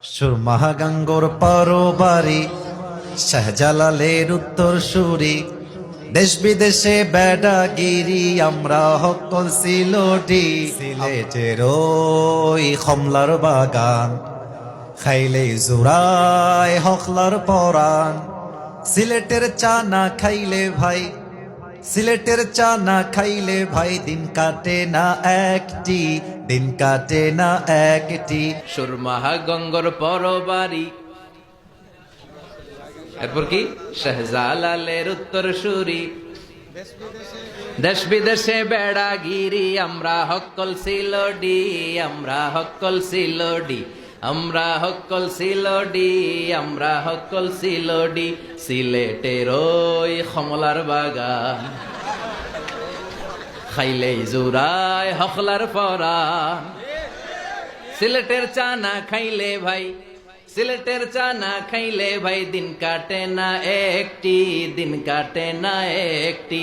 সুরমাগাঙ্গর পরবারি শাহজালালের উত্তর সুরি, দেশ বিদেশে বেডাগিরি আমরা হকল সিলোটি। সিলেটের ওই কমলার বাগান খাইলে জোড়ায় হকলার পরাণ। সিলেটের চা না খাইলে ভাই, সিলেটের চা না খাইলে ভাই দিন কাটে না একটি, দিন কাটে না একটি। সুরমাহা গঙ্গর পরবারি, এরপর কি শাহজালালের উত্তর সুরি, দেশ বিদেশে বেড়াগিরি আমরা হকল সিলোডি, আমরা হকল সিলোডি, আমরা হকল সিলোডি, আমরা হকল সিলোডি। সিলেটের ওই কমলার বাগান খাইলেই জুরায় হকলার পরাণ। সিলেটের চা না খাইলে ভাই, সিলেটের চা না খাইলে ভাই দিন কাটে না একটি, দিন কাটে না একটি।